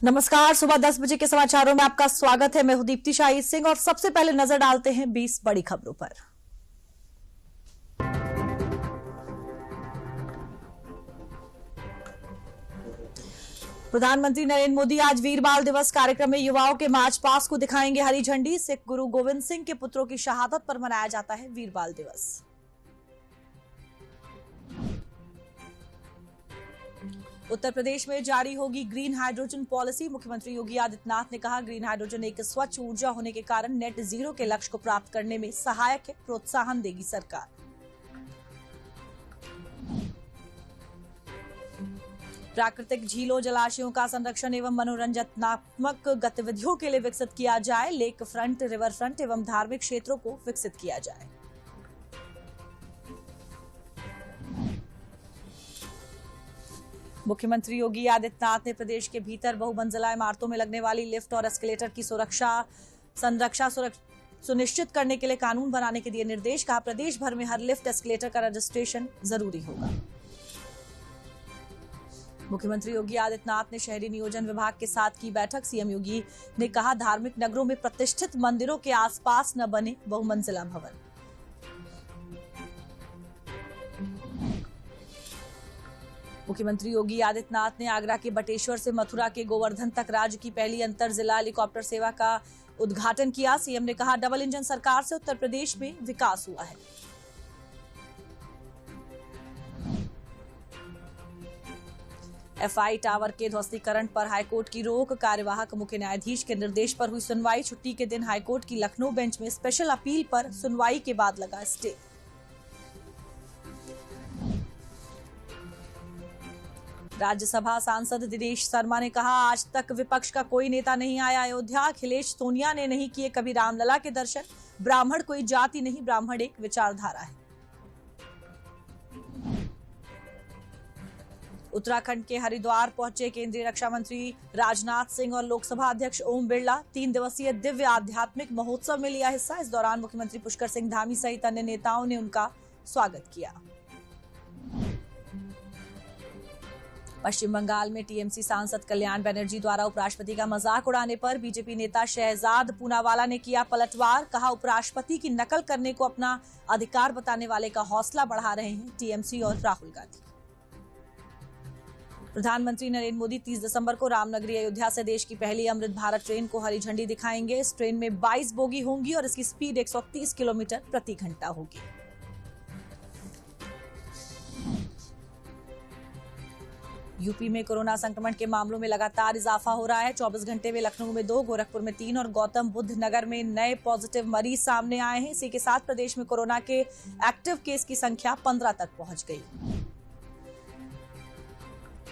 नमस्कार। सुबह 10 बजे के समाचारों में आपका स्वागत है। मैं हूं दीप्ति शाही सिंह और सबसे पहले नजर डालते हैं 20 बड़ी खबरों पर। प्रधानमंत्री नरेंद्र मोदी आज वीर बाल दिवस कार्यक्रम में युवाओं के मार्च पास्ट को दिखाएंगे हरी झंडी। सिख गुरु गोविंद सिंह के पुत्रों की शहादत पर मनाया जाता है वीर बाल दिवस। उत्तर प्रदेश में जारी होगी ग्रीन हाइड्रोजन पॉलिसी। मुख्यमंत्री योगी आदित्यनाथ ने कहा, ग्रीन हाइड्रोजन एक स्वच्छ ऊर्जा होने के कारण नेट जीरो के लक्ष्य को प्राप्त करने में सहायक है, प्रोत्साहन देगी सरकार। प्राकृतिक झीलों जलाशयों का संरक्षण एवं मनोरंजनात्मक गतिविधियों के लिए विकसित किया जाए। लेक फ्रंट, रिवर फ्रंट एवं धार्मिक क्षेत्रों को विकसित किया जाए। मुख्यमंत्री योगी आदित्यनाथ ने प्रदेश के भीतर बहुमंजिला इमारतों में लगने वाली लिफ्ट और एस्केलेटर की संरक्षा सुनिश्चित करने के लिए कानून बनाने के दिए निर्देश। कहा, प्रदेश भर में हर लिफ्ट एस्केलेटर का रजिस्ट्रेशन जरूरी होगा। मुख्यमंत्री योगी आदित्यनाथ ने शहरी नियोजन विभाग के साथ की बैठक। सीएम योगी ने कहा, धार्मिक नगरों में प्रतिष्ठित मंदिरों के आसपास न बने बहुमंजिला भवन। मुख्यमंत्री योगी आदित्यनाथ ने आगरा के बटेश्वर से मथुरा के गोवर्धन तक राज्य की पहली अंतर जिला हेलीकॉप्टर सेवा का उद्घाटन किया। सीएम ने कहा, डबल इंजन सरकार से उत्तर प्रदेश में विकास हुआ है। एफआई टावर के ध्वस्तीकरण पर हाईकोर्ट की रोक। कार्यवाहक मुख्य न्यायाधीश के निर्देश पर हुई सुनवाई। छुट्टी के दिन हाईकोर्ट की लखनऊ बेंच में स्पेशल अपील पर सुनवाई के बाद लगा स्टे। राज्यसभा सांसद दिनेश शर्मा ने कहा, आज तक विपक्ष का कोई नेता नहीं आया अयोध्या। अखिलेश सोनिया ने नहीं किए कभी रामलला के दर्शन। ब्राह्मण कोई जाति नहीं, ब्राह्मण एक विचारधारा है। उत्तराखंड के हरिद्वार पहुंचे केंद्रीय रक्षा मंत्री राजनाथ सिंह और लोकसभा अध्यक्ष ओम बिरला। 3 दिवसीय दिव्य आध्यात्मिक महोत्सव में लिया हिस्सा। इस दौरान मुख्यमंत्री पुष्कर सिंह धामी सहित अन्य नेताओं ने उनका स्वागत किया। पश्चिम बंगाल में टीएमसी सांसद कल्याण बनर्जी द्वारा उपराष्ट्रपति का मजाक उड़ाने पर बीजेपी नेता शहजाद पूनावाला ने किया पलटवार। कहा, उपराष्ट्रपति की नकल करने को अपना अधिकार बताने वाले का हौसला बढ़ा रहे हैं टीएमसी और राहुल गांधी। प्रधानमंत्री नरेंद्र मोदी 30 दिसंबर को रामनगरी अयोध्या से देश की पहली अमृत भारत ट्रेन को हरी झंडी दिखाएंगे। इस ट्रेन में 22 बोगी होंगी और इसकी स्पीड 130 किलोमीटर प्रति घंटा होगी। यूपी में कोरोना संक्रमण के मामलों में लगातार इजाफा हो रहा है। 24 घंटे में लखनऊ में 2, गोरखपुर में 3 और गौतम बुद्ध नगर में नए पॉजिटिव मरीज सामने आए हैं। इसी के साथ प्रदेश में कोरोना के एक्टिव केस की संख्या 15 तक पहुंच गई।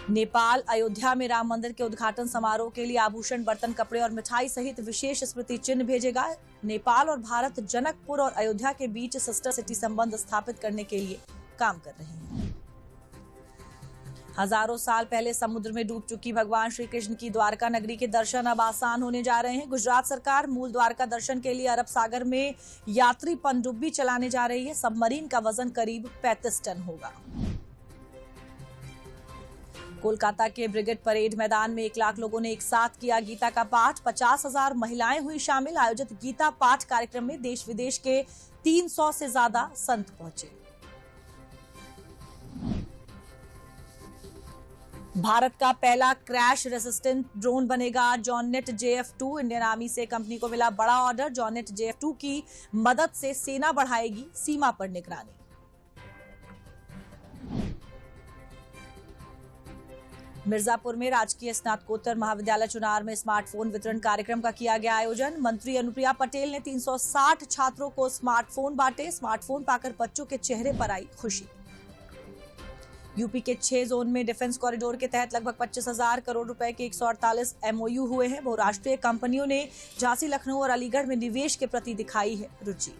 नेपाल अयोध्या में राम मंदिर के उद्घाटन समारोह के लिए आभूषण, बर्तन, कपड़े और मिठाई सहित विशेष स्मृति चिन्ह भेजेगा। नेपाल और भारत जनकपुर और अयोध्या के बीच सिस्टर सिटी संबंध स्थापित करने के लिए काम कर रहे हैं। हजारों साल पहले समुद्र में डूब चुकी भगवान श्री कृष्ण की द्वारका नगरी के दर्शन अब आसान होने जा रहे हैं। गुजरात सरकार मूल द्वारका दर्शन के लिए अरब सागर में यात्री पनडुब्बी चलाने जा रही है। सबमरीन का वजन करीब 35 टन होगा। कोलकाता के ब्रिगेड परेड मैदान में 1 लाख लोगों ने एक साथ किया गीता का पाठ। 50,000 महिलाएं हुई शामिल। आयोजित गीता पाठ कार्यक्रम में देश विदेश के 300 से ज्यादा संत पहुंचे। भारत का पहला क्रैश रेसिस्टेंट ड्रोन बनेगा जॉननेट JF2। इंडियन आर्मी से कंपनी को मिला बड़ा ऑर्डर। जॉननेट JF2 की मदद से सेना बढ़ाएगी सीमा पर निगरानी। मिर्जापुर में राजकीय स्नातकोत्तर महाविद्यालय चुनार में स्मार्टफोन वितरण कार्यक्रम का किया गया आयोजन। मंत्री अनुप्रिया पटेल ने 360 छात्रों को स्मार्टफोन बांटे। स्मार्टफोन पाकर बच्चों के चेहरे पर आई खुशी। यूपी के 6 जोन में डिफेंस कॉरिडोर के तहत लगभग 25,000 करोड़ रुपए के 148 MOU हुए हैं। बहुराष्ट्रीय कंपनियों ने झांसी, लखनऊ और अलीगढ़ में निवेश के प्रति दिखाई है रुचि।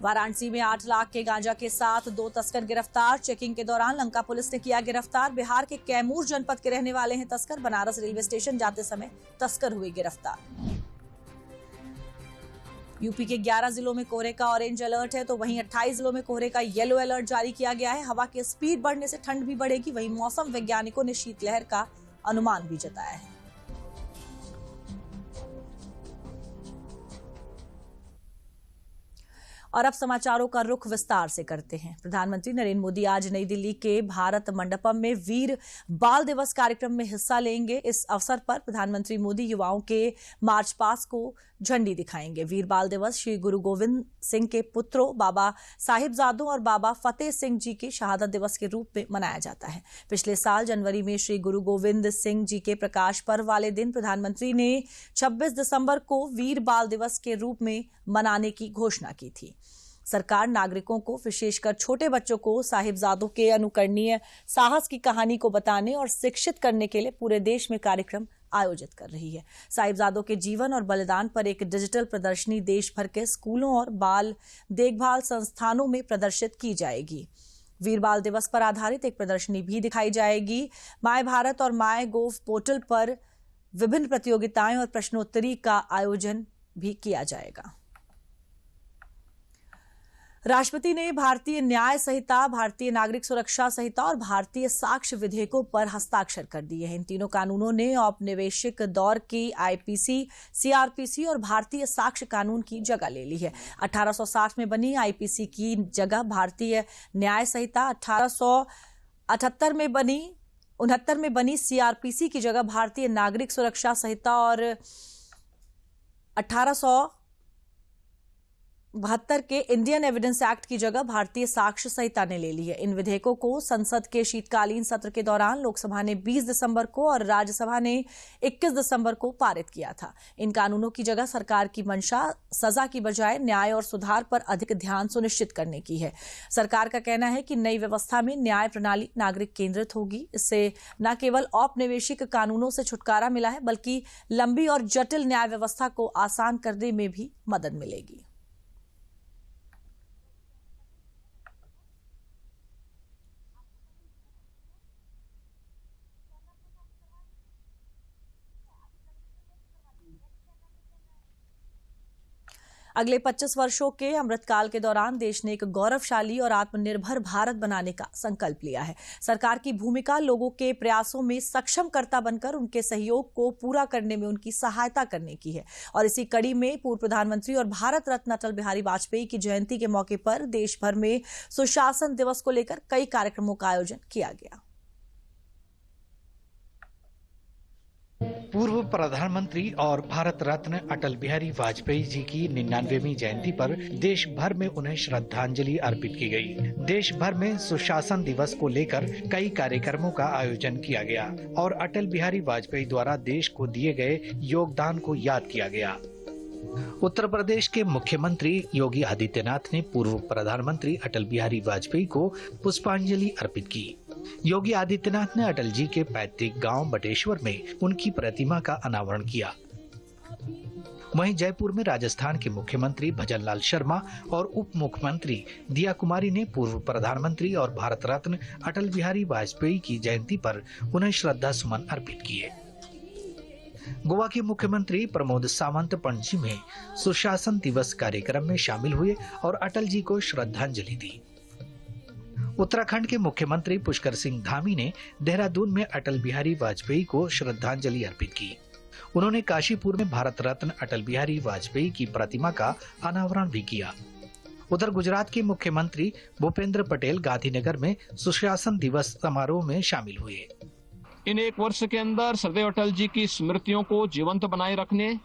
वाराणसी में 8 लाख के गांजा के साथ 2 तस्कर गिरफ्तार। चेकिंग के दौरान लंका पुलिस ने किया गिरफ्तार। बिहार के कैमूर जनपद के रहने वाले हैं तस्कर। बनारस रेलवे स्टेशन जाते समय तस्कर हुए गिरफ्तार। यूपी के 11 जिलों में कोहरे का ऑरेंज अलर्ट है, तो वहीं 28 जिलों में कोहरे का येलो अलर्ट जारी किया गया है। हवा की स्पीड बढ़ने से ठंड भी बढ़ेगी। वहीं मौसम वैज्ञानिकों ने शीतलहर का अनुमान भी जताया है। और अब समाचारों का रुख विस्तार से करते हैं। प्रधानमंत्री नरेंद्र मोदी आज नई दिल्ली के भारत मंडपम में वीर बाल दिवस कार्यक्रम में हिस्सा लेंगे। इस अवसर पर प्रधानमंत्री मोदी युवाओं के मार्च पास्ट को झंडी दिखाएंगे। वीर बाल दिवस श्री गुरु गोविंद सिंह के पुत्रों बाबा साहिबजादों और बाबा फतेह सिंह जी के शहादत दिवस के रूप में मनाया जाता है। पिछले साल जनवरी में श्री गुरु गोविंद सिंह जी के प्रकाश पर्व वाले दिन प्रधानमंत्री ने 26 दिसंबर को वीर बाल दिवस के रूप में मनाने की घोषणा की थी। सरकार नागरिकों को, विशेषकर छोटे बच्चों को साहिबजादों के अनुकरणीय साहस की कहानी को बताने और शिक्षित करने के लिए पूरे देश में कार्यक्रम आयोजित कर रही है। साहिबजादों के जीवन और बलिदान पर एक डिजिटल प्रदर्शनी देश भर के स्कूलों और बाल देखभाल संस्थानों में प्रदर्शित की जाएगी। वीर बाल दिवस पर आधारित एक प्रदर्शनी भी दिखाई जाएगी। माय भारत और माय गोव पोर्टल पर विभिन्न प्रतियोगिताएं और प्रश्नोत्तरी का आयोजन भी किया जाएगा। राष्ट्रपति ने भारतीय न्याय संहिता, भारतीय नागरिक सुरक्षा संहिता और भारतीय साक्ष्य विधेयकों पर हस्ताक्षर कर दिए हैं। इन तीनों कानूनों ने औपनिवेशिक दौर की आईपीसी, सीआरपीसी और भारतीय साक्ष्य कानून की जगह ले ली है। 1860 में बनी आईपीसी की जगह भारतीय न्याय संहिता, 1869 में बनी सीआरपीसी की जगह भारतीय नागरिक सुरक्षा संहिता और 1872 के इंडियन एविडेंस एक्ट की जगह भारतीय साक्ष्य संहिता ने ले ली है। इन विधेयकों को संसद के शीतकालीन सत्र के दौरान लोकसभा ने 20 दिसंबर को और राज्यसभा ने 21 दिसंबर को पारित किया था। इन कानूनों की जगह सरकार की मंशा सजा की बजाय न्याय और सुधार पर अधिक ध्यान सुनिश्चित करने की है। सरकार का कहना है कि नई व्यवस्था में न्याय प्रणाली नागरिक केंद्रित होगी। इससे न केवल औपनिवेशिक कानूनों से छुटकारा मिला है, बल्कि लंबी और जटिल न्याय व्यवस्था को आसान करने में भी मदद मिलेगी। अगले 25 वर्षों के अमृतकाल के दौरान देश ने एक गौरवशाली और आत्मनिर्भर भारत बनाने का संकल्प लिया है। सरकार की भूमिका लोगों के प्रयासों में सक्षमकर्ता बनकर उनके सहयोग को पूरा करने में उनकी सहायता करने की है। और इसी कड़ी में पूर्व प्रधानमंत्री और भारत रत्न अटल बिहारी वाजपेयी की जयंती के मौके पर देश भर में सुशासन दिवस को लेकर कई कार्यक्रमों का आयोजन किया गया। पूर्व प्रधानमंत्री और भारत रत्न अटल बिहारी वाजपेयी जी की 99वीं जयंती पर देश भर में उन्हें श्रद्धांजलि अर्पित की गई। देश भर में सुशासन दिवस को लेकर कई कार्यक्रमों का आयोजन किया गया और अटल बिहारी वाजपेयी द्वारा देश को दिए गए योगदान को याद किया गया। उत्तर प्रदेश के मुख्यमंत्री योगी आदित्यनाथ ने पूर्व प्रधानमंत्री अटल बिहारी वाजपेयी को पुष्पांजलि अर्पित की। योगी आदित्यनाथ ने अटल जी के पैतृक गांव बटेश्वर में उनकी प्रतिमा का अनावरण किया। वहीं जयपुर में राजस्थान के मुख्यमंत्री भजनलाल शर्मा और उप मुख्यमंत्री दिया कुमारी ने पूर्व प्रधानमंत्री और भारत रत्न अटल बिहारी वाजपेयी की जयंती पर उन्हें श्रद्धा सुमन अर्पित किए। गोवा के मुख्यमंत्री प्रमोद सावंत पणजी में सुशासन दिवस कार्यक्रम में शामिल हुए और अटल जी को श्रद्धांजलि दी। उत्तराखंड के मुख्यमंत्री पुष्कर सिंह धामी ने देहरादून में अटल बिहारी वाजपेयी को श्रद्धांजलि अर्पित की। उन्होंने काशीपुर में भारत रत्न अटल बिहारी वाजपेयी की प्रतिमा का अनावरण भी किया। उधर गुजरात के मुख्यमंत्री भूपेंद्र पटेल गांधीनगर में सुशासन दिवस समारोह में शामिल हुए। इन एक वर्ष के अंदर सदैव अटल जी की स्मृतियों को जीवंत बनाए रखने,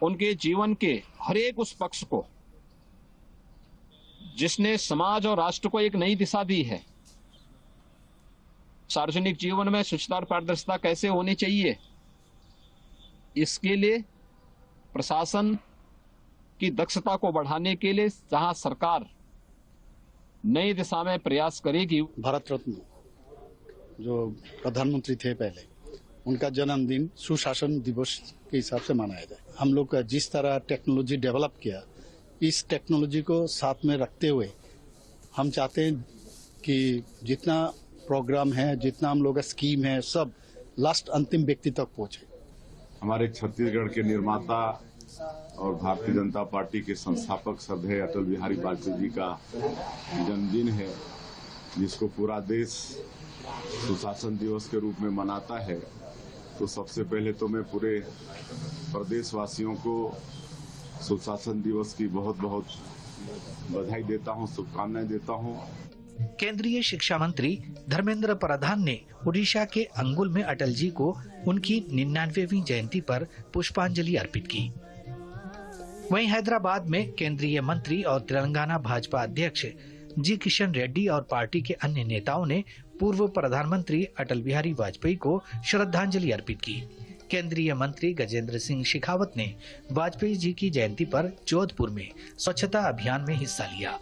उनके जीवन के हर एक उस पक्ष को जिसने समाज और राष्ट्र को एक नई दिशा दी है, सार्वजनिक जीवन में स्वच्छता और पारदर्शिता कैसे होनी चाहिए, इसके लिए प्रशासन की दक्षता को बढ़ाने के लिए जहां सरकार नई दिशा में प्रयास करेगी। भारत रत्न जो प्रधानमंत्री थे पहले, उनका जन्मदिन सुशासन दिवस के हिसाब से मनाया जाए। हम लोग का जिस तरह टेक्नोलॉजी डेवलप किया, इस टेक्नोलॉजी को साथ में रखते हुए हम चाहते हैं कि जितना प्रोग्राम है, जितना हम लोग का स्कीम है, सब लास्ट अंतिम व्यक्ति तक पहुंचे। हमारे छत्तीसगढ़ के निर्माता और भारतीय जनता पार्टी के संस्थापक श्रद्धेय अटल बिहारी वाजपेयी जी का जन्मदिन है, जिसको पूरा देश सुशासन दिवस के रूप में मनाता है। तो सबसे पहले तो मैं पूरे प्रदेशवासियों को सुशासन दिवस की बहुत बहुत बधाई देता हूं, शुभकामनाएं देता हूं। केंद्रीय शिक्षा मंत्री धर्मेंद्र प्रधान ने ओडिशा के अंगुल में अटल जी को उनकी 99वीं जयंती पर पुष्पांजलि अर्पित की। वहीं हैदराबाद में केंद्रीय मंत्री और तेलंगाना भाजपा अध्यक्ष जी किशन रेड्डी और पार्टी के अन्य नेताओं ने पूर्व प्रधानमंत्री अटल बिहारी वाजपेयी को श्रद्धांजलि अर्पित की। केंद्रीय मंत्री गजेंद्र सिंह शेखावत ने वाजपेयी जी की जयंती पर जोधपुर में स्वच्छता अभियान में हिस्सा लिया।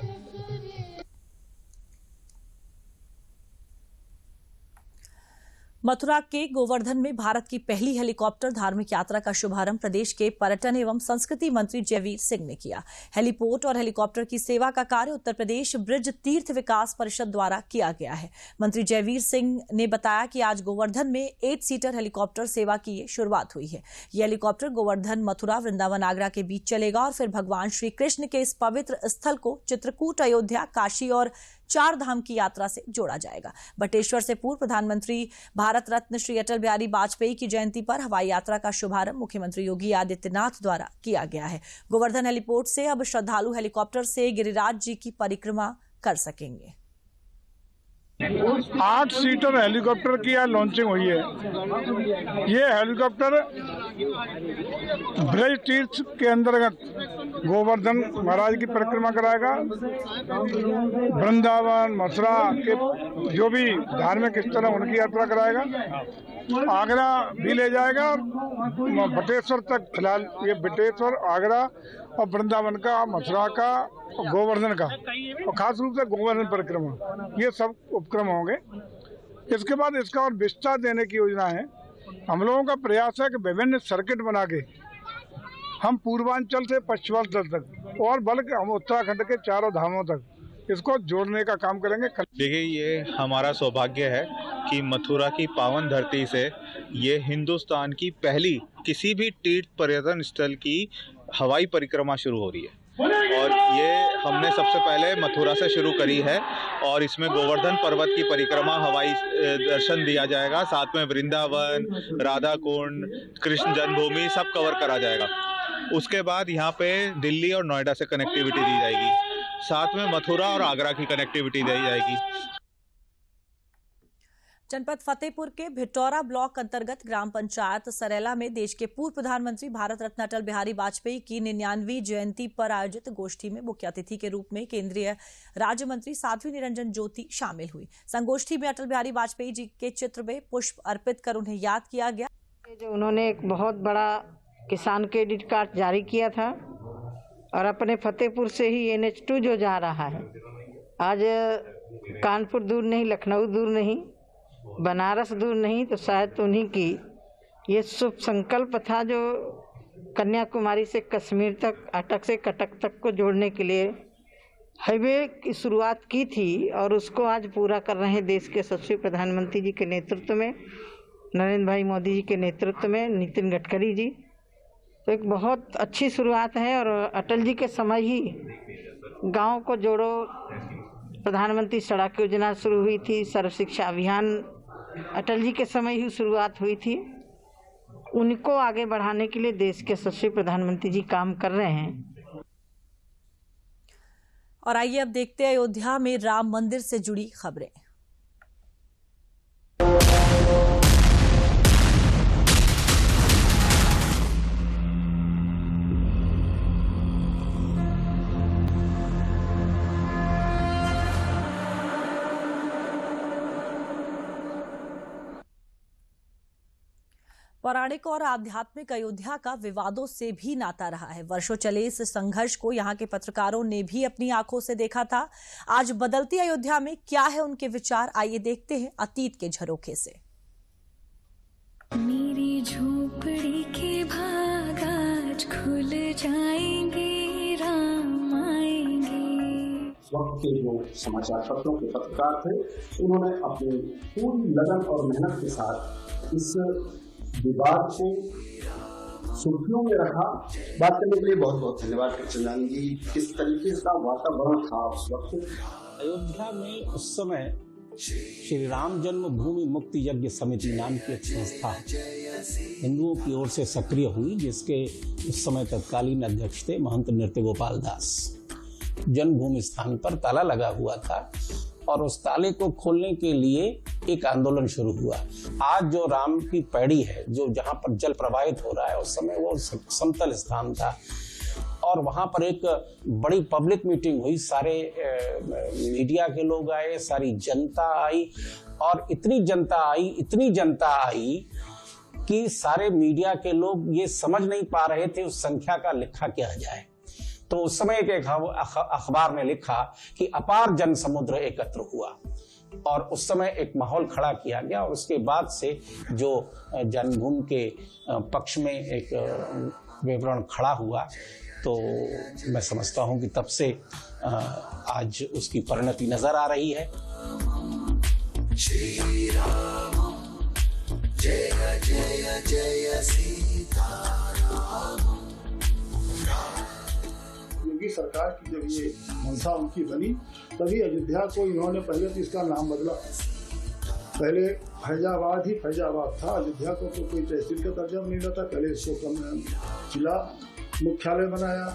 मथुरा के गोवर्धन में भारत की पहली हेलीकॉप्टर धार्मिक यात्रा का शुभारंभ प्रदेश के पर्यटन एवं संस्कृति मंत्री जयवीर सिंह ने किया। हेलीपोर्ट और हेलीकॉप्टर की सेवा का कार्य उत्तर प्रदेश ब्रिज तीर्थ विकास परिषद द्वारा किया गया है। मंत्री जयवीर सिंह ने बताया कि आज गोवर्धन में 8 सीटर हेलीकॉप्टर सेवा की शुरुआत हुई है। ये हेलीकॉप्टर गोवर्धन, मथुरा, वृंदावन, आगरा के बीच चलेगा और फिर भगवान श्री कृष्ण के इस पवित्र स्थल को चित्रकूट, अयोध्या, काशी और 4 धाम की यात्रा से जोड़ा जाएगा। बटेश्वर से पूर्व प्रधानमंत्री भारत रत्न श्री अटल बिहारी वाजपेयी की जयंती पर हवाई यात्रा का शुभारंभ मुख्यमंत्री योगी आदित्यनाथ द्वारा किया गया है। गोवर्धन हेलीपोर्ट से अब श्रद्धालु हेलीकॉप्टर से गिरिराज जी की परिक्रमा कर सकेंगे। 8 सीटर हेलीकॉप्टर की आज लॉन्चिंग हुई है। ये हेलीकॉप्टर ब्रज तीर्थ के अंतर्गत गोवर्धन महाराज की परिक्रमा कराएगा, वृंदावन, मथुरा के जो भी धार्मिक स्थल है उनकी यात्रा कराएगा, आगरा भी ले जाएगा और बटेश्वर तक। फिलहाल ये बटेश्वर, आगरा और वृंदावन का, मथुरा का, गोवर्धन का और खास रूप से गोवर्धन परिक्रमा, ये सब उपक्रम होंगे। इसके बाद इसका और विस्तार देने की योजना है। हम लोगों का प्रयास है कि विभिन्न सर्किट बना के हम पूर्वांचल से पश्चिमांचल तक और बल्कि हम उत्तराखंड के 4 धामों तक इसको जोड़ने का काम करेंगे। देखिए, ये हमारा सौभाग्य है कि मथुरा की पावन धरती से ये हिंदुस्तान की पहली किसी भी तीर्थ पर्यटन स्थल की हवाई परिक्रमा शुरू हो रही है और ये हमने सबसे पहले मथुरा से शुरू करी है और इसमें गोवर्धन पर्वत की परिक्रमा हवाई दर्शन दिया जाएगा। साथ में वृंदावन, राधा कुंड, कृष्ण जन्मभूमि सब कवर करा जाएगा। उसके बाद यहाँ पे दिल्ली और नोएडा से कनेक्टिविटी दी जाएगी, साथ में मथुरा और आगरा की कनेक्टिविटी दी जाएगी। जनपद फतेहपुर के भिटौरा ब्लॉक अंतर्गत ग्राम पंचायत सरेला में देश के पूर्व प्रधानमंत्री भारत रत्न अटल बिहारी वाजपेयी की 99वीं जयंती पर आयोजित गोष्ठी में मुख्य अतिथि के रूप में केंद्रीय राज्य मंत्री साध्वी निरंजन ज्योति शामिल हुई। संगोष्ठी में अटल बिहारी वाजपेयी जी के चित्र में पुष्प अर्पित कर उन्हें याद किया गया। जो उन्होंने एक बहुत बड़ा किसान क्रेडिट कार्ड जारी किया था और अपने फतेहपुर से ही NH2 जो जा रहा है, आज कानपुर दूर नहीं, लखनऊ दूर नहीं, बनारस दूर नहीं, तो शायद उन्हीं की ये शुभ संकल्प था जो कन्याकुमारी से कश्मीर तक, अटक से कटक तक को जोड़ने के लिए हाईवे की शुरुआत की थी और उसको आज पूरा कर रहे हैं देश के यशस्वी प्रधानमंत्री जी के नेतृत्व में, नरेंद्र भाई मोदी जी के नेतृत्व में, नितिन गडकरी जी। तो एक बहुत अच्छी शुरुआत है और अटल जी के समय ही गाँव को जोड़ो प्रधानमंत्री सड़क योजना शुरू हुई थी, सर्व शिक्षा अभियान अटल जी के समय ही शुरुआत हुई थी। उनको आगे बढ़ाने के लिए देश के यशस्वी प्रधानमंत्री जी काम कर रहे हैं। और आइए अब देखते हैं अयोध्या में राम मंदिर से जुड़ी खबरें। पौराणिक और आध्यात्मिक अयोध्या का विवादों से भी नाता रहा है। वर्षों चले इस संघर्ष को यहाँ के पत्रकारों ने भी अपनी आंखों से देखा था। आज बदलती अयोध्या में क्या है उनके विचार, आइए देखते हैं अतीत के झरोखे से। मेरी झोपड़ी के भाग आज खुल जाएंगे, राम आएंगे। वक्त के जो समाचार पत्रों के पत्रकार थे, उन्होंने अपनी पूरी लगन और मेहनत के साथ इस विवाद को सुर्खियों में रखा। बात करने के लिए बहुत बहुत धन्यवाद कृष्णलाल जी। किस तरीके से वातावरण था उस वक्त? अयोध्या में उस समय श्री राम जन्मभूमि मुक्ति यज्ञ समिति नाम की एक संस्था हिंदुओं की ओर से सक्रिय हुई, जिसके उस समय तत्कालीन अध्यक्ष थे महंत नृत्य गोपाल दास। जन्मभूमि स्थान पर ताला लगा हुआ था और उस ताले को खोलने के लिए एक आंदोलन शुरू हुआ। आज जो राम की पैड़ी है, जो जहाँ पर जल प्रवाहित हो रहा है, उस समय वो समतल स्थान था और वहाँ पर एक बड़ी पब्लिक मीटिंग हुई। सारे मीडिया के लोग आए, सारी जनता आई और इतनी जनता आई कि सारे मीडिया के लोग ये समझ नहीं पा रहे थे उस संख्या का लिखा क्या जाए। तो उस समय एक अखबार ने लिखा कि अपार जन समुद्र एकत्र हुआ और उस समय एक माहौल खड़ा किया गया और उसके बाद से जो जन्मभूमि के पक्ष में एक विवरण खड़ा हुआ, तो मैं समझता हूं कि तब से आज उसकी परिणति नजर आ रही है। श्री राम जय जय जय सीताराम। योगी सरकार की जब ये मंशा उनकी बनी, तभी अयोध्या को इन्होंने पहले तो इसका नाम बदला। पहले फैजाबाद ही फैजाबाद था, अयोध्या को तो कोई तहसील का दर्जा नहीं मिला था। पहले इसको जिला मुख्यालय बनाया,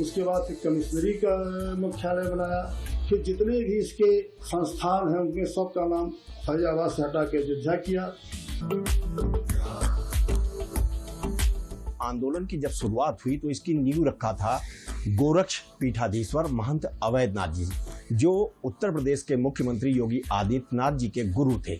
उसके बाद फिर कमिश्नरी का मुख्यालय बनाया, फिर जितने भी इसके संस्थान हैं उनके सब का नाम फैजाबाद से हटा के अयोध्या किया। आंदोलन की जब शुरुआत हुई तो इसकी नींव रखा था गोरक्ष पीठाधीश्वर महंत अवैधनाथ जी, जो उत्तर प्रदेश के मुख्यमंत्री योगी आदित्यनाथ जी के गुरु थे।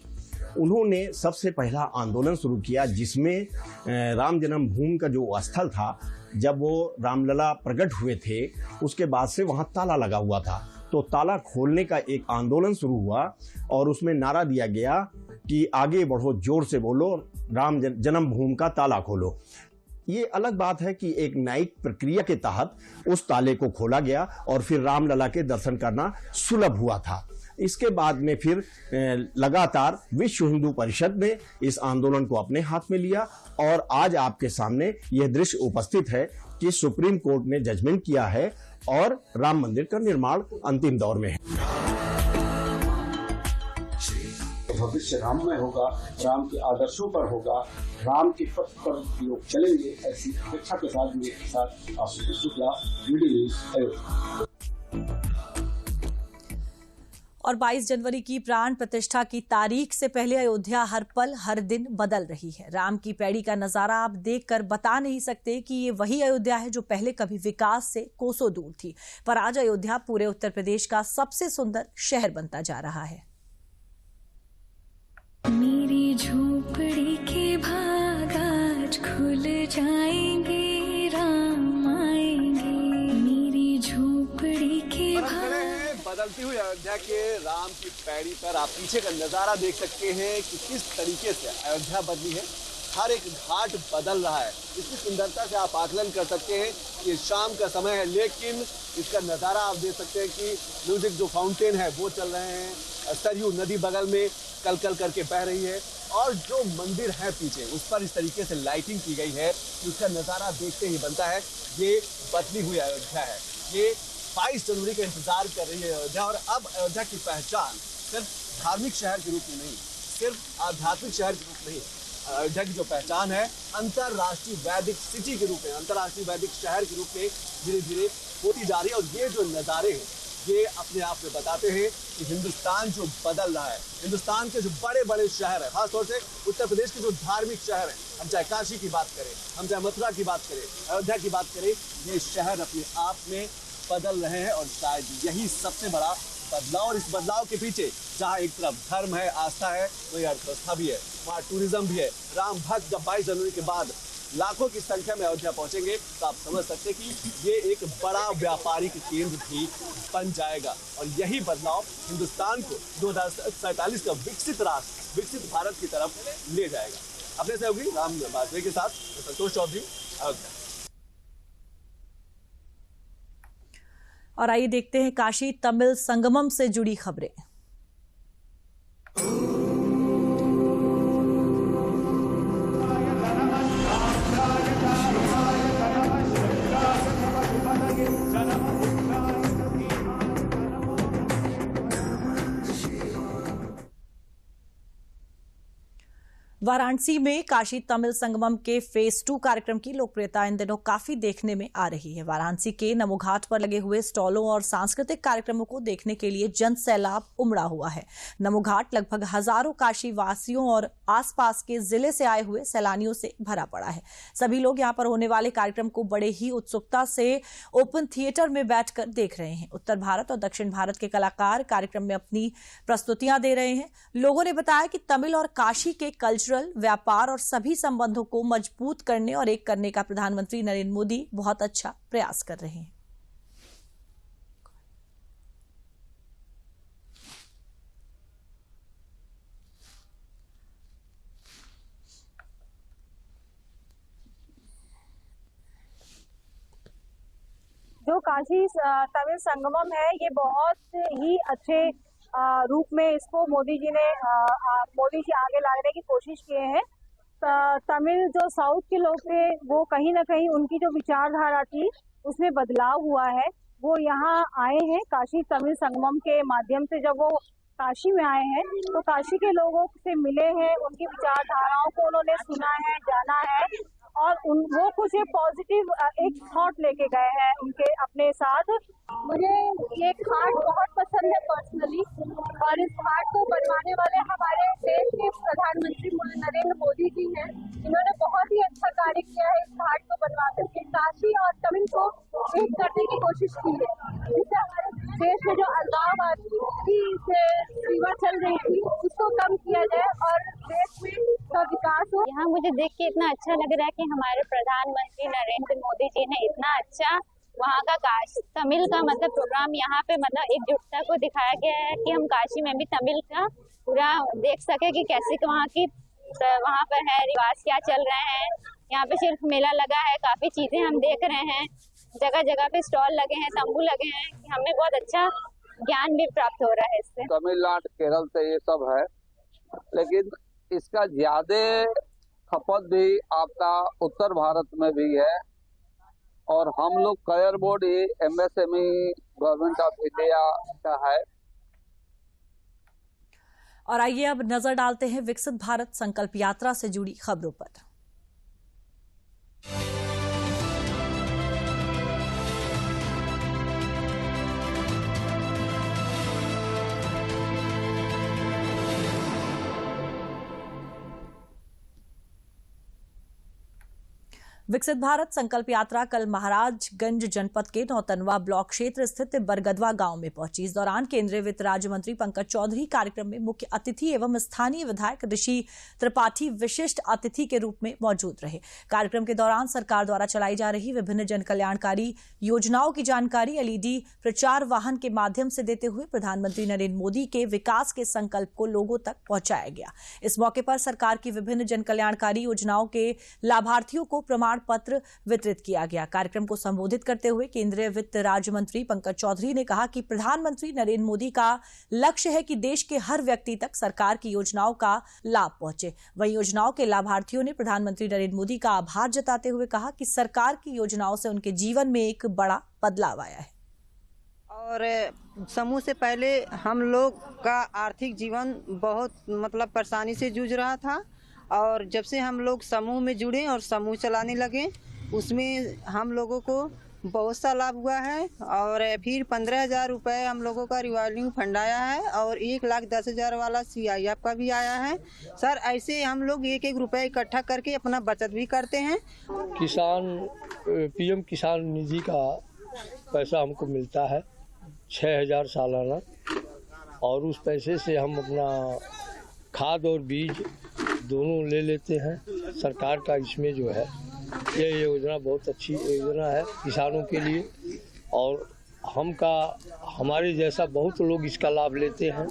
उन्होंने सबसे पहला आंदोलन शुरू किया, जिसमें राम जन्मभूमि का जो स्थल था, जब वो रामलला प्रकट हुए थे, उसके बाद से वहाँ ताला लगा हुआ था। तो ताला खोलने का एक आंदोलन शुरू हुआ और उसमें नारा दिया गया कि आगे बढ़ो, जोर से बोलो, राम जन्मभूमि का ताला खोलो। ये अलग बात है कि एक न्यायिक प्रक्रिया के तहत उस ताले को खोला गया और फिर रामलला के दर्शन करना सुलभ हुआ था। इसके बाद में फिर लगातार विश्व हिंदू परिषद ने इस आंदोलन को अपने हाथ में लिया और आज आपके सामने यह दृश्य उपस्थित है कि सुप्रीम कोर्ट ने जजमेंट किया है और राम मंदिर का निर्माण अंतिम दौर में है। भविष्य राममय होगा, राम के आदर्शों पर होगा, राम के पथ पर लोग चलेंगे, ऐसी अपेक्षा के साथ आशुतोष शुक्ला, वीडियो न्यूज अयोध्या। और 22 जनवरी की प्राण प्रतिष्ठा की तारीख से पहले अयोध्या हर पल हर दिन बदल रही है। राम की पैड़ी का नजारा आप देखकर बता नहीं सकते कि ये वही अयोध्या है जो पहले कभी विकास से कोसों दूर थी, पर आज अयोध्या पूरे उत्तर प्रदेश का सबसे सुंदर शहर बनता जा रहा है। मेरी झोपड़ी के भाग आज खुल जाएंगे, राम आएंगे। मेरी झोपड़ी के भाग। बदलती हुई अयोध्या के राम की पैड़ी पर आप पीछे का नजारा देख सकते हैं कि किस तरीके से अयोध्या बदली है। हर एक घाट बदल रहा है। इसकी सुंदरता से आप आकलन कर सकते हैं कि शाम का समय है, लेकिन इसका नज़ारा आप देख सकते हैं कि म्यूजिक जो फाउंटेन है वो चल रहे हैं, सरयू नदी बगल में कल कल करके बह रही है और जो मंदिर है पीछे उस पर इस तरीके से लाइटिंग की गई है कि उसका नज़ारा देखते ही बनता है ये बदली हुई अयोध्या है। ये 22 जनवरी का इंतजार कर रही है अयोध्या। और अब अयोध्या की पहचान सिर्फ धार्मिक शहर के रूप में नहीं, सिर्फ आध्यात्मिक शहर के रूप में नहीं, अयोध्या की जो पहचान है अंतरराष्ट्रीय वैदिक सिटी के रूप में, अंतरराष्ट्रीय वैदिक शहर के रूप में धीरे धीरे होती जा रही है। और ये जो नज़ारे हैं ये अपने आप में बताते हैं कि हिंदुस्तान जो बदल रहा है, हिंदुस्तान के जो बड़े बड़े शहर है, खासतौर से उत्तर प्रदेश के जो धार्मिक शहर है, हम चाहे काशी की बात करें, हम चाहे मथुरा की बात करें, अयोध्या की बात करें, ये शहर अपने आप में बदल रहे हैं। और शायद यही सबसे बड़ा बदलाव, और इस बदलाव के पीछे जहाँ एक तरफ धर्म है, आस्था है, तो ये अर्थव्यवस्था भी है, वहाँ टूरिज्म भी है। राम भक्त जब 22 जनवरी के बाद लाखों की संख्या में अयोध्या पहुंचेंगे तो आप समझ सकते हैं कि ये एक बड़ा व्यापारिक केंद्र भी बन जाएगा। और यही बदलाव हिंदुस्तान को 2047 का विकसित राष्ट्र, विकसित भारत की तरफ ले जाएगा। अपने सहयोगी राम बाजपेयी के साथ संतोष चौधरी, अयोध्या। और आइए देखते हैं काशी तमिल संगमम से जुड़ी खबरें। वाराणसी में काशी तमिल संगमम के फेज 2 कार्यक्रम की लोकप्रियता इन दिनों काफी देखने में आ रही है। वाराणसी के नमो घाट पर लगे हुए स्टॉलों और सांस्कृतिक कार्यक्रमों को देखने के लिए जन सैलाब उमड़ा हुआ है। नमो घाट लगभग हजारों काशी वासियों और आसपास के जिले से आए हुए सैलानियों से भरा पड़ा है। सभी लोग यहां पर होने वाले कार्यक्रम को बड़े ही उत्सुकता से ओपन थिएटर में बैठकर देख रहे हैं। उत्तर भारत और दक्षिण भारत के कलाकार कार्यक्रम में अपनी प्रस्तुतियां दे रहे हैं। लोगों ने बताया कि तमिल और काशी के कल्चरल, व्यापार और सभी संबंधों को मजबूत करने और एक करने का प्रधानमंत्री नरेंद्र मोदी बहुत अच्छा प्रयास कर रहे हैं। जो काशी तमिल संगमम है, ये बहुत ही अच्छे रूप में इसको मोदी जी आगे लाने की कोशिश किए हैं। तमिल जो साउथ के लोग थे, वो कहीं ना कहीं उनकी जो विचारधारा थी उसमें बदलाव हुआ है। वो यहाँ आए हैं काशी तमिल संगमम के माध्यम से। जब वो काशी में आए हैं तो काशी के लोगों से मिले हैं, उनकी विचारधाराओं को उन्होंने सुना है, जाना है और वो कुछ पॉजिटिव एक थॉट लेके गए हैं उनके अपने साथ। मुझे ये घाट बहुत पसंद है पर्सनली, और इस घाट को बनवाने वाले हमारे देश के प्रधानमंत्री नरेंद्र मोदी जी हैं। इन्होंने बहुत ही अच्छा कार्य किया है। इस घाट को बनवा करके काशी और तमिल को एक करने की कोशिश की है, जिससे हमारे देश में जो अलगाववाद की सीमा चल रही थी उसको कम किया जाए और देश में का विकास हो। यहाँ मुझे देख के इतना अच्छा लग रहा है कि हमारे प्रधानमंत्री नरेंद्र मोदी जी ने इतना अच्छा वहाँ का काशी तमिल का मतलब प्रोग्राम यहाँ पे मतलब एकजुटता को दिखाया गया है कि हम काशी में भी तमिल का पूरा देख सके कि कैसे वहाँ की वहाँ पर है रिवाज क्या चल रहे हैं। यहाँ पे सिर्फ मेला लगा है, काफी चीजें हम देख रहे हैं, जगह जगह पे स्टॉल लगे हैं, तंबू लगे हैं। हमें बहुत अच्छा ज्ञान भी प्राप्त हो रहा है इससे। तमिलनाडु, केरल से ये सब है, लेकिन इसका ज्यादा खपत भी आपका उत्तर भारत में भी है। और हम लोग coir board MSME government of India का है। और आइए अब नजर डालते हैं विकसित भारत संकल्प यात्रा से जुड़ी खबरों पर। विकसित भारत संकल्प यात्रा कल महाराजगंज जनपद के नौतनवा ब्लॉक क्षेत्र स्थित बरगदवा गांव में पहुंची। इस दौरान केंद्रीय वित्त राज्य मंत्री पंकज चौधरी कार्यक्रम में मुख्य अतिथि एवं स्थानीय विधायक ऋषि त्रिपाठी विशिष्ट अतिथि के रूप में मौजूद रहे। कार्यक्रम के दौरान सरकार द्वारा चलाई जा रही विभिन्न जन कल्याणकारी योजनाओं की जानकारी LED प्रचार वाहन के माध्यम से देते हुए प्रधानमंत्री नरेंद्र मोदी के विकास के संकल्प को लोगों तक पहुंचाया गया। इस मौके पर सरकार की विभिन्न जन कल्याणकारी योजनाओं के लाभार्थियों को प्रमाण पत्र वितरित किया गया। कार्यक्रम को संबोधित करते हुए केंद्रीय वित्त राज्य मंत्री पंकज चौधरी ने कहा कि प्रधानमंत्री नरेंद्र मोदी का लक्ष्य है कि देश के हर व्यक्ति तक सरकार की योजनाओं का लाभ पहुंचे। वहीं योजनाओं के लाभार्थियों ने प्रधानमंत्री नरेंद्र मोदी का आभार जताते हुए कहा कि सरकार की योजनाओं से उनके जीवन में एक बड़ा बदलाव आया है। और समूह से पहले हम लोग का आर्थिक जीवन बहुत मतलब परेशानी से जूझ रहा था, और जब से हम लोग समूह में जुड़े और समूह चलाने लगे, उसमें हम लोगों को बहुत सा लाभ हुआ है। और फिर 15,000 रुपये हम लोगों का रिवॉल्विंग फंड आया है और 1,10,000 वाला CIF का भी आया है। सर, ऐसे हम लोग एक एक रुपये इकट्ठा करके अपना बचत भी करते हैं। PM किसान निधि का पैसा हमको मिलता है 6,000 सालाना, और उस पैसे से हम अपना खाद और बीज दोनों ले लेते हैं। सरकार का इसमें जो है ये योजना बहुत अच्छी योजना है किसानों के लिए, और हमारे जैसा बहुत लोग इसका लाभ लेते हैं।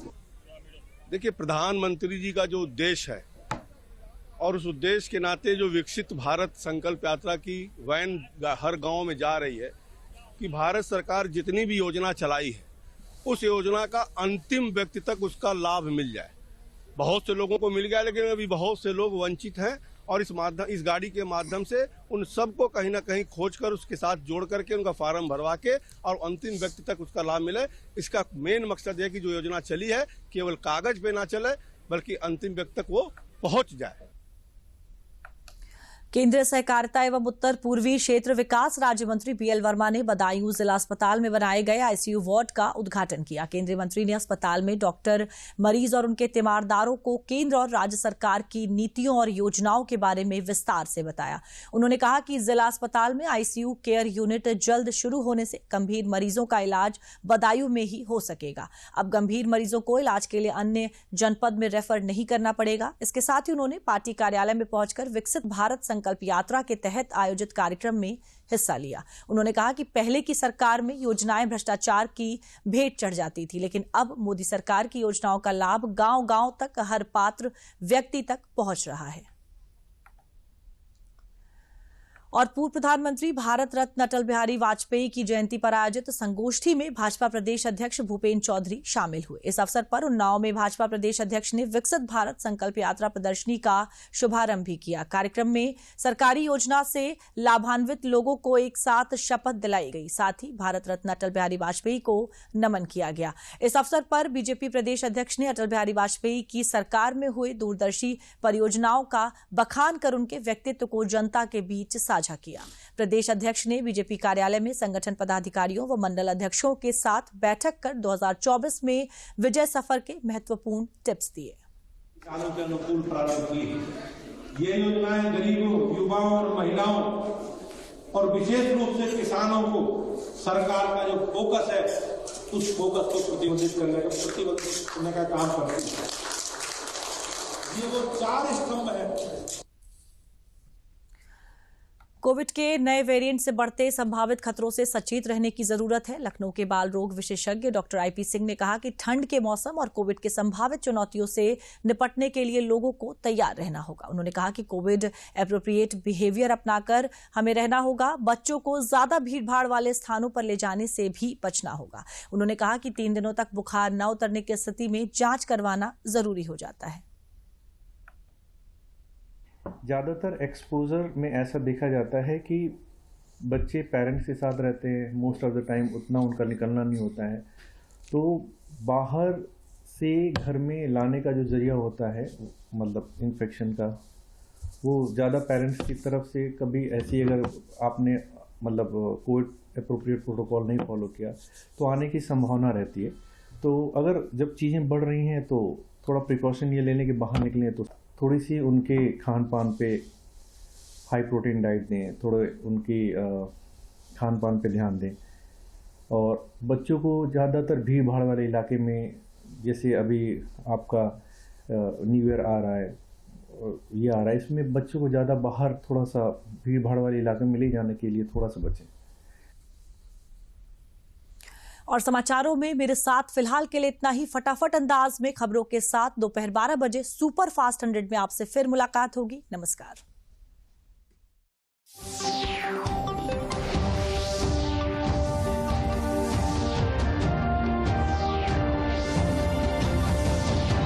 देखिए, प्रधानमंत्री जी का जो उद्देश्य है और उस उद्देश्य के नाते जो विकसित भारत संकल्प यात्रा की वैन हर गांव में जा रही है कि भारत सरकार जितनी भी योजना चलाई है उस योजना का अंतिम व्यक्ति तक उसका लाभ मिल जाए। बहुत से लोगों को मिल गया, लेकिन अभी बहुत से लोग वंचित हैं, और इस गाड़ी के माध्यम से उन सबको कहीं ना कहीं खोज कर उसके साथ जोड़ करके उनका फार्म भरवा के और अंतिम व्यक्ति तक उसका लाभ मिले। इसका मेन मकसद है कि जो योजना चली है केवल कागज पे ना चले, बल्कि अंतिम व्यक्ति तक वो पहुंच जाए। केंद्रीय सहकारिता एवं उत्तर पूर्वी क्षेत्र विकास राज्य मंत्री बीएल वर्मा ने बदायूं जिला अस्पताल में बनाए गए आईसीयू वार्ड का उद्घाटन किया। केंद्रीय मंत्री ने अस्पताल में डॉक्टर, मरीज और उनके तीमारदारों को केंद्र और राज्य सरकार की नीतियों और योजनाओं के बारे में विस्तार से बताया। उन्होंने कहा कि जिला अस्पताल में आईसीयू केयर यूनिट जल्द शुरू होने से गंभीर मरीजों का इलाज बदायूं में ही हो सकेगा। अब गंभीर मरीजों को इलाज के लिए अन्य जनपद में रेफर नहीं करना पड़ेगा। इसके साथ ही उन्होंने पार्टी कार्यालय में पहुंचकर विकसित भारत संकल्प यात्रा के तहत आयोजित कार्यक्रम में हिस्सा लिया। उन्होंने कहा कि पहले की सरकार में योजनाएं भ्रष्टाचार की भेंट चढ़ जाती थी, लेकिन अब मोदी सरकार की योजनाओं का लाभ गांव-गांव तक, हर पात्र व्यक्ति तक पहुंच रहा है। और पूर्व प्रधानमंत्री भारत रत्न अटल बिहारी वाजपेयी की जयंती पर आयोजित संगोष्ठी में भाजपा प्रदेश अध्यक्ष भूपेन्द्र चौधरी शामिल हुए। इस अवसर पर उन्नाव में भाजपा प्रदेश अध्यक्ष ने विकसित भारत संकल्प यात्रा प्रदर्शनी का शुभारंभ भी किया। कार्यक्रम में सरकारी योजना से लाभान्वित लोगों को एक साथ शपथ दिलाई गई। साथ ही भारत रत्न अटल बिहारी वाजपेयी को नमन किया गया। इस अवसर पर बीजेपी प्रदेश अध्यक्ष ने अटल बिहारी वाजपेयी की सरकार में हुए दूरदर्शी परियोजनाओं का बखान कर उनके व्यक्तित्व को जनता के बीच साझा किया। प्रदेश अध्यक्ष ने बीजेपी कार्यालय में संगठन पदाधिकारियों व मंडल अध्यक्षों के साथ बैठक कर 2024 में विजय सफर के महत्वपूर्ण टिप्स दिए। किसानों के अनुकूल प्रारंभ की ये योजनाएं गरीबों, युवाओं और महिलाओं और विशेष रूप से किसानों को सरकार का जो फोकस है उस फोकस को प्रतिबंधित करने का काम करती है। ये वो 4 स्तंभ है। कोविड के नए वेरिएंट से बढ़ते संभावित खतरों से सचेत रहने की जरूरत है। लखनऊ के बाल रोग विशेषज्ञ डॉक्टर आईपी सिंह ने कहा कि ठंड के मौसम और कोविड के संभावित चुनौतियों से निपटने के लिए लोगों को तैयार रहना होगा। उन्होंने कहा कि कोविड एप्रोप्रिएट बिहेवियर अपनाकर हमें रहना होगा। बच्चों को ज्यादा भीड़भाड़ वाले स्थानों पर ले जाने से भी बचना होगा। उन्होंने कहा कि 3 दिनों तक बुखार न उतरने की स्थिति में जांच करवाना जरूरी हो जाता है। ज़्यादातर एक्सपोजर में ऐसा देखा जाता है कि बच्चे पेरेंट्स के साथ रहते हैं, मोस्ट ऑफ द टाइम उतना उनका निकलना नहीं होता है, तो बाहर से घर में लाने का जो जरिया होता है मतलब इन्फेक्शन का, वो ज़्यादा पेरेंट्स की तरफ से कभी ऐसी अगर आपने मतलब कोविड एप्रोप्रिएट प्रोटोकॉल नहीं फॉलो किया तो आने की संभावना रहती है। तो अगर जब चीज़ें बढ़ रही हैं तो थोड़ा प्रिकॉशन ये लेने के बाहर निकलें तो थोड़ी सी उनके खान पान पे हाई प्रोटीन डाइट दें, थोड़े उनकी खान पान पे ध्यान दें। और बच्चों को ज़्यादातर भीड़ भाड़ वाले इलाके में, जैसे अभी आपका न्यू ईयर आ रहा है, ये आ रहा है, इसमें बच्चों को ज़्यादा बाहर थोड़ा सा भीड़ भाड़ वाले इलाके में ले जाने के लिए थोड़ा सा बचें। और समाचारों में मेरे साथ फिलहाल के लिए इतना ही। फटाफट अंदाज में खबरों के साथ दोपहर 12 बजे सुपर फास्ट 100 में आपसे फिर मुलाकात होगी। नमस्कार।